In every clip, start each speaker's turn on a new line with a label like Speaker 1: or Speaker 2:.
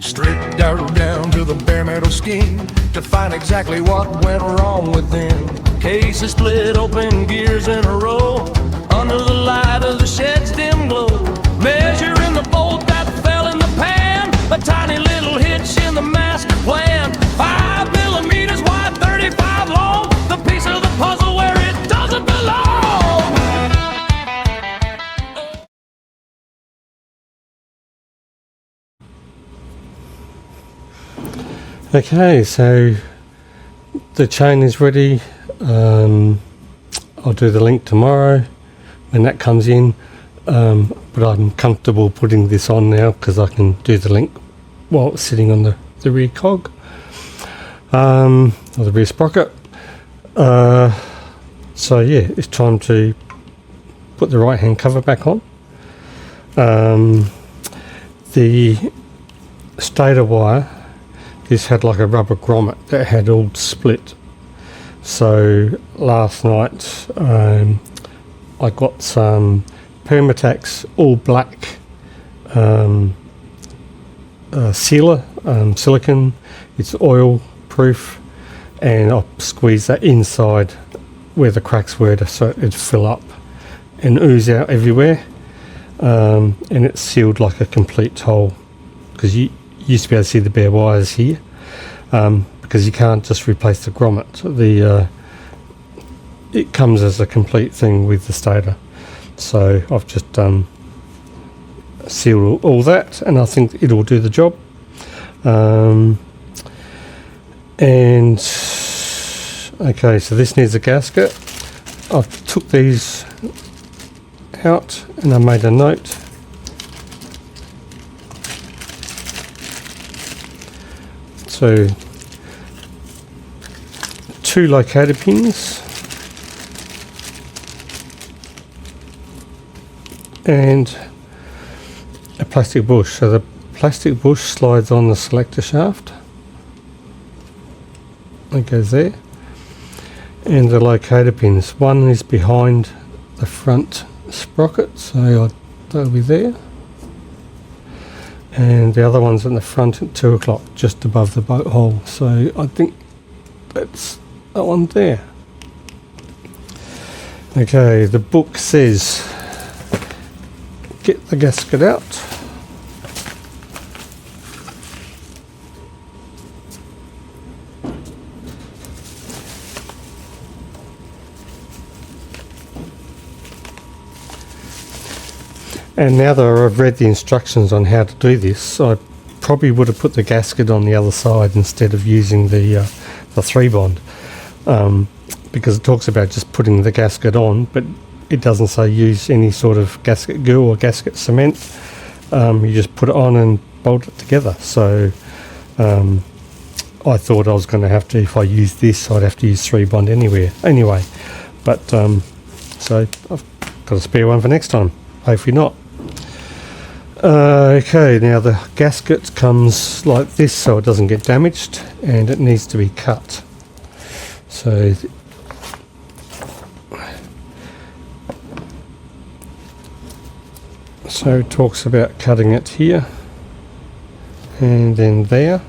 Speaker 1: Stripped down to the bare metal skin to find exactly what went wrong within. Case is split open, gears in a row, under the light of the shed's dim glow. Measuring the bolt that fell in the pan, a tiny little hitch in the master plan. 5 millimeters wide, 35 long, the piece of the puzzle where it doesn't belong.
Speaker 2: Okay, so the chain is ready. I'll do the link tomorrow when that comes in, but I'm comfortable putting this on now because I can do the link while it's sitting on the rear cog, or the rear sprocket. So yeah, it's time to put the right hand cover back on. The stator wire, this had like a rubber grommet that had all split. So last night I got some Permatax all black sealer, silicone. It's oil proof, and I'll squeeze that inside where the cracks were so it'd fill up and ooze out everywhere, and it's sealed like a complete hole, because you used to be able to see the bare wires here, because you can't just replace the grommet. It comes as a complete thing with the stator. So I've just sealed all that, and I think it'll do the job. And okay, so this needs a gasket. I took these out and I made a note. So 2 locator pins and a plastic bush. So the plastic bush slides on the selector shaft. It goes there. And the locator pins. One is behind the front sprocket, so they'll be there. And the other one's in the front at 2 o'clock, just above the boat hole. So I think that's that one there. Okay, the book says get the gasket out. And now that I've read the instructions on how to do this, I probably would have put the gasket on the other side instead of using the 3-bond, because it talks about just putting the gasket on, but it doesn't say use any sort of gasket glue or gasket cement. You just put it on and bolt it together. So I thought I was going to have to, if I use this, I'd have to use 3-bond anyway. But so I've got a spare one for next time. Hopefully not. Okay, now the gasket comes like this so it doesn't get damaged, and it needs to be cut. So it talks about cutting it here and then there.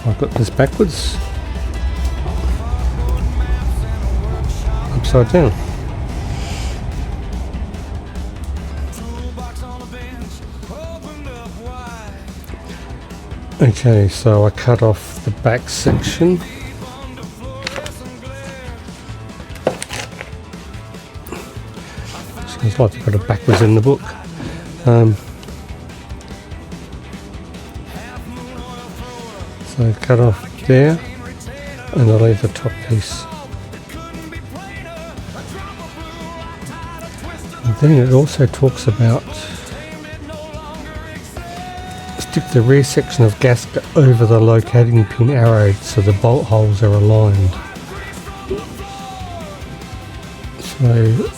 Speaker 2: I've got this backwards, upside down. Okay, so I cut off the back section. Sounds like they've got it backwards in the book. So cut off there, and I'll leave the top piece. And then it also talks about stick the rear section of gasket over the locating pin arrow so the bolt holes are aligned. So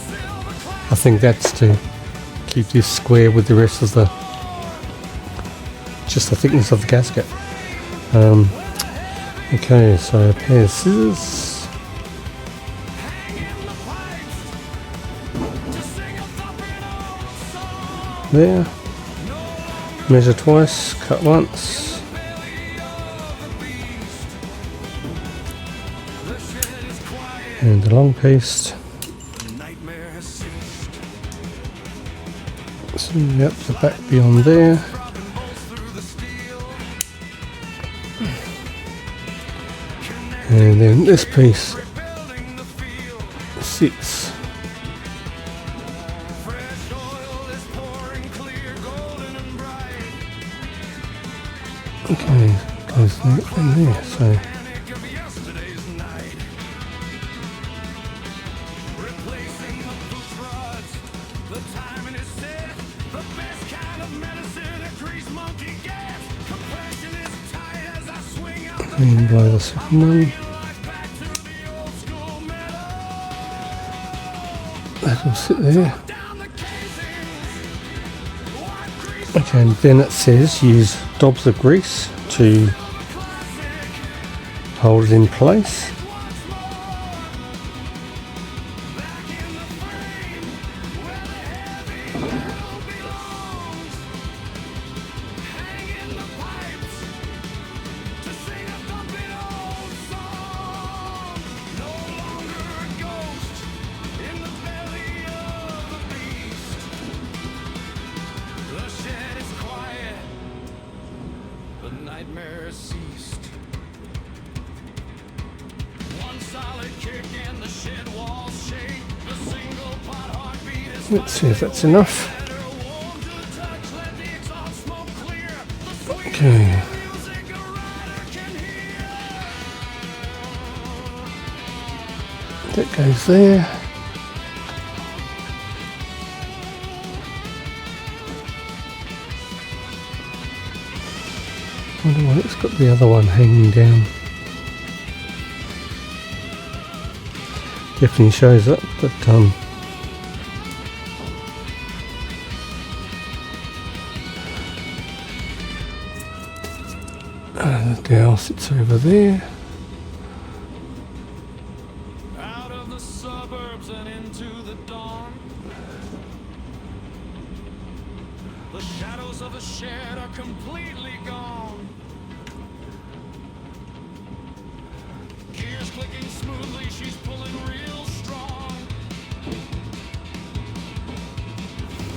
Speaker 2: I think that's to keep this square with the rest of just the thickness of the gasket. Okay, so a pair of scissors. There. Measure twice, cut once. And a long piece. So yep, the back beyond there. And then this piece sits. Okay, goes there and there, so and blow the second one. That'll sit there. Okay, and then it says use dobs of grease to hold it in place. Let's see if that's enough. Okay. That goes there. I wonder why it's got the other one hanging down. Definitely shows it, but the dowel sits over there.
Speaker 1: Out of the suburbs and into the dawn, the shadows of the shed are completely gone. Gears clicking smoothly, she's pulling real strong.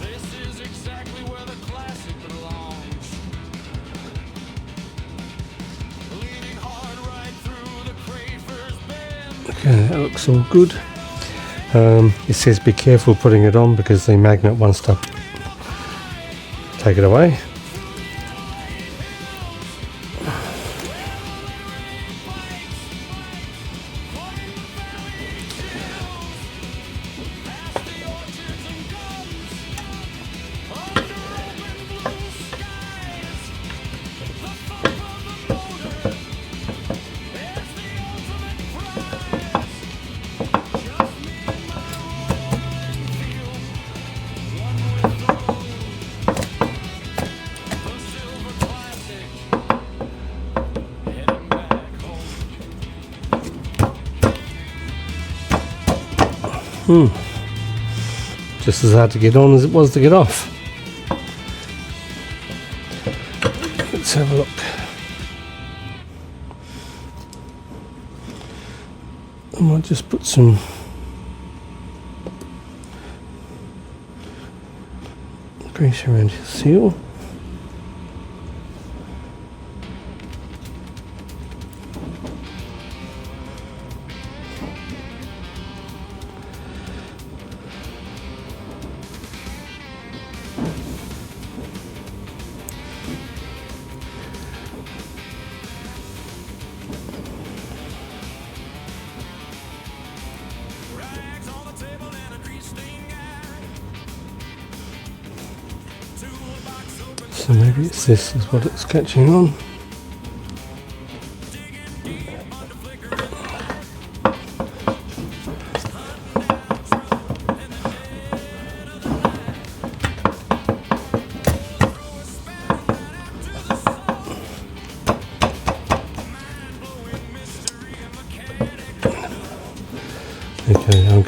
Speaker 1: This is exactly where the classic belongs.
Speaker 2: Okay, that looks all good. It says be careful putting it on because the magnet wants to take it away. Just as hard to get on as it was to get off. Let's have a look. I might just put some grease around his seal. So maybe it's this is what it's catching on.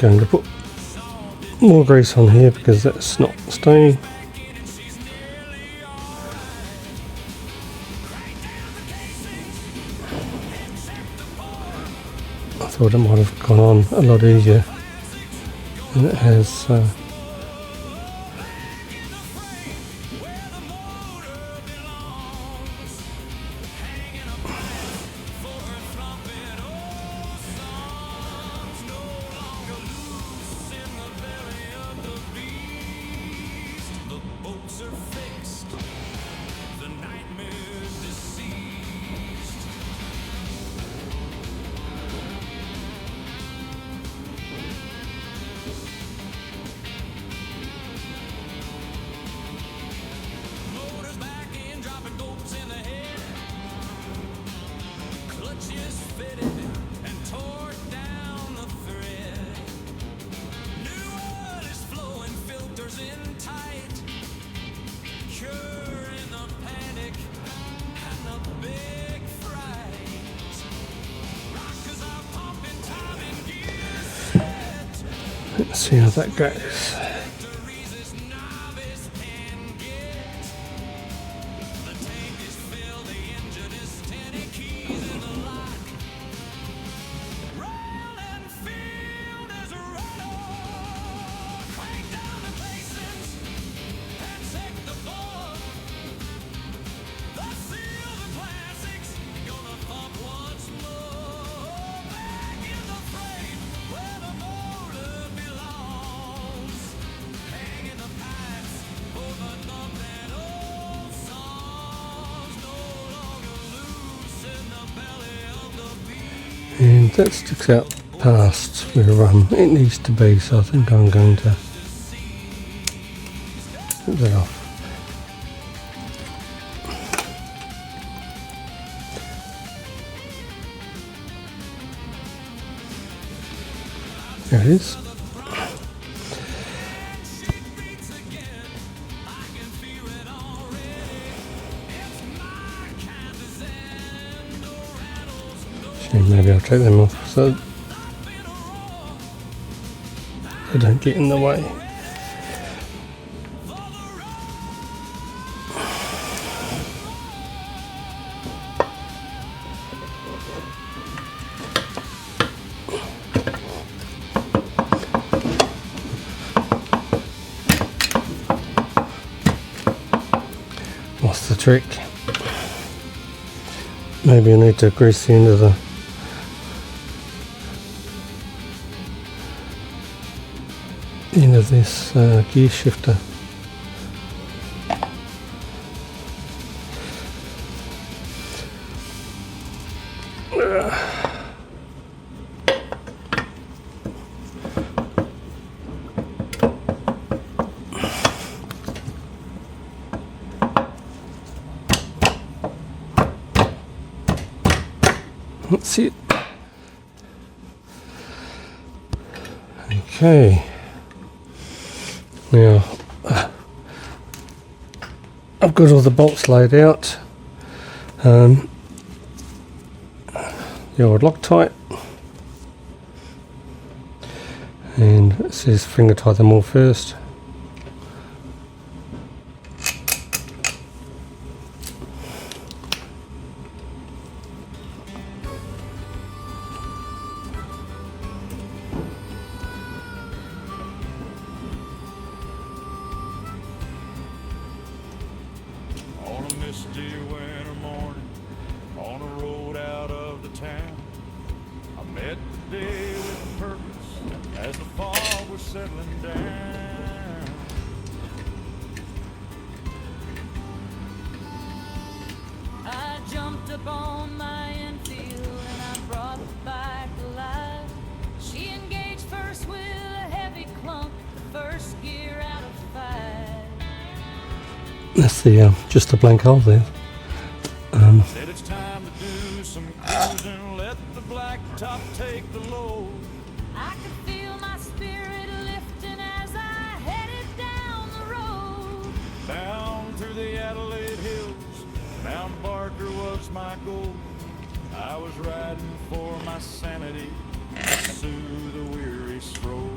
Speaker 2: going to put more grease on here because that's not staying. I thought it might have gone on a lot easier than it has. Let's see how that goes.
Speaker 1: Royal Enfield is crank down the basins and take the ball. The Silver Classics gonna thump once more. Back in the frame where the motor belongs. Hanging the pipes over thumping old songs. No longer loose in the belly of the beast.
Speaker 2: And that sticks out past where it needs to be, so I think I'm going to take that off. There it is. Maybe I'll take them off so they don't get in the way. What's the trick? Maybe I need to grease the end of this gear shifter. That's it. Okay. Now, I've got all the bolts laid out. The old Loctite. And it says finger tie them all first.
Speaker 1: On a misty winter morning, on a road out of the town, I met the day with a purpose as the fog was settling down.
Speaker 3: I jumped up on my Enfield and I brought the bike alive. She engaged first with a heavy clunk, the first gear out of 5.
Speaker 2: That's the just a blank hole there.
Speaker 1: Said it's time to do some cruising, let the black top take the load.
Speaker 3: I could feel my spirit lifting as I headed down the road.
Speaker 1: Down through the Adelaide Hills, Mount Barker was my goal. I was riding for my sanity, soothe a weary stroll.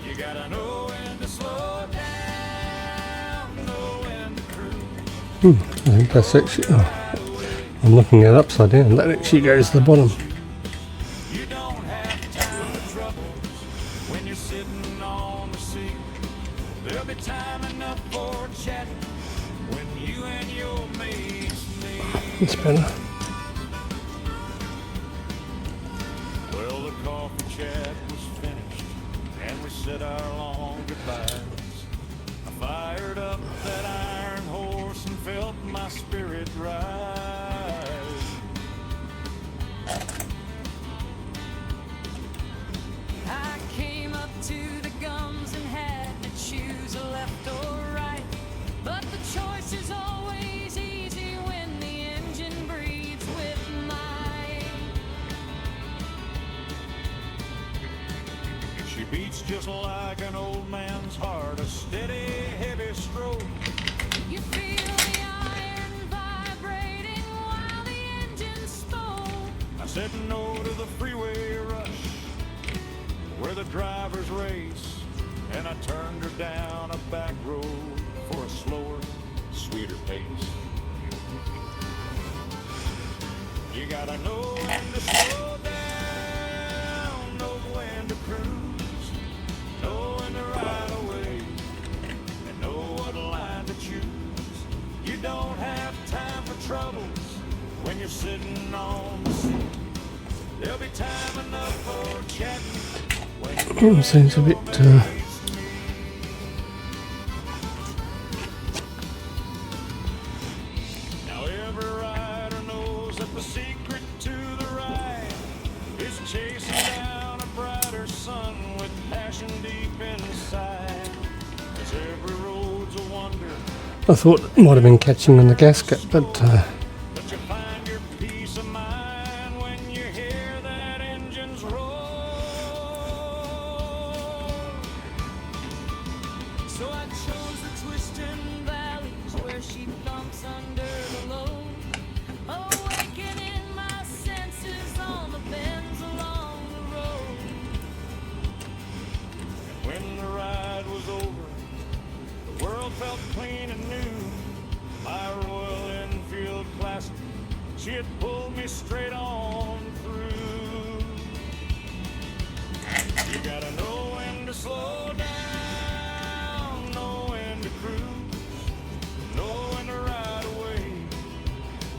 Speaker 1: You gotta know when to slow down, know when to cruise.
Speaker 2: I think that's actually, I'm looking at it upside down. That actually goes to the bottom.
Speaker 1: You don't have time for troubles when you're sitting on the seat. There'll be time enough for chatting when you and your mates meet.
Speaker 2: It's better.
Speaker 1: Well, the coffee chat was finished and we said our long goodbyes. I fired up that iron horse and felt my spirit rise.
Speaker 3: I came up to the gums and had to choose a left or right. But the choice is always easy when the engine breathes with might.
Speaker 1: She beats just like an old man's heart, a steady, heavy stroke.
Speaker 3: You feel the iron vibrating while the engine spoke.
Speaker 1: I said no to the freeway rush where the drivers race, and I turned her down a back road for a slower, sweeter pace. You gotta know when to slow down, know when to cruise, know when to ride away, and know what line to choose. You don't have time for troubles when you're sitting on the seat. There'll be time enough for chatting.
Speaker 2: Seems a bit
Speaker 1: Now every rider knows that the secret to the ride is chasing down a brighter sun with passion deep inside. 'Cause every road's a wonder,
Speaker 2: I thought it might have been catching on the gasket, but
Speaker 1: but you find your peace of mind when you hear that engine's roar.
Speaker 3: So I chose the twisting valleys where she thumps under the load, awakening my senses on the bends along the road.
Speaker 1: When the ride was over, the world felt clean and new. My Royal Enfield Classic, she had pulled me straight on through. You gotta know when to slow down, know when to cruise, know when to ride away,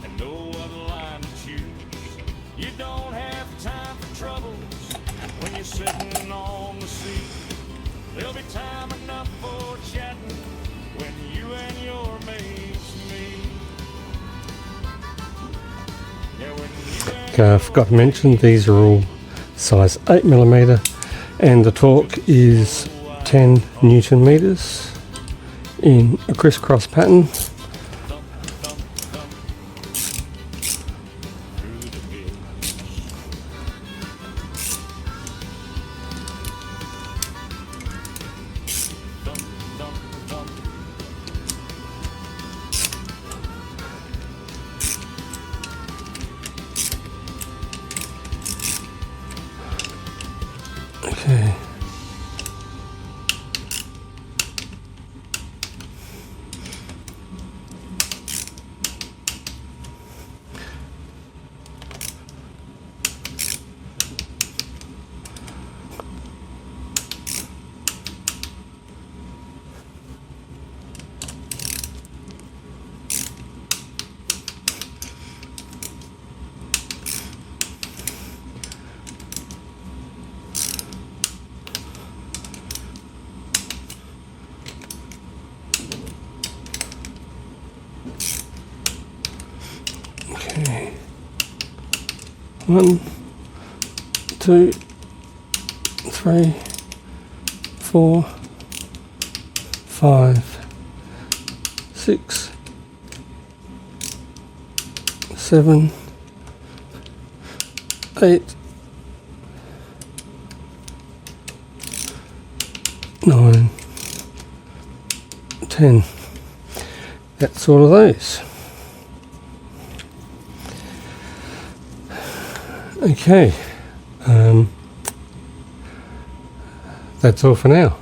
Speaker 1: and know what line to choose. You don't have time for troubles when you're sitting on the seat. There'll be time enough for chatting when you and your mates meet. Yeah, when you and
Speaker 2: okay, I forgot to mention these are all size 8mm, and the torque is 10 Newton meters in a crisscross pattern.
Speaker 1: thump, thump, thump through the hills. Thump, thump, thump.
Speaker 2: Okay. Okay. 1, 2, 3, 4, 5, 6, 7, 8, 9, 10. That's all of those. Okay, that's all for now.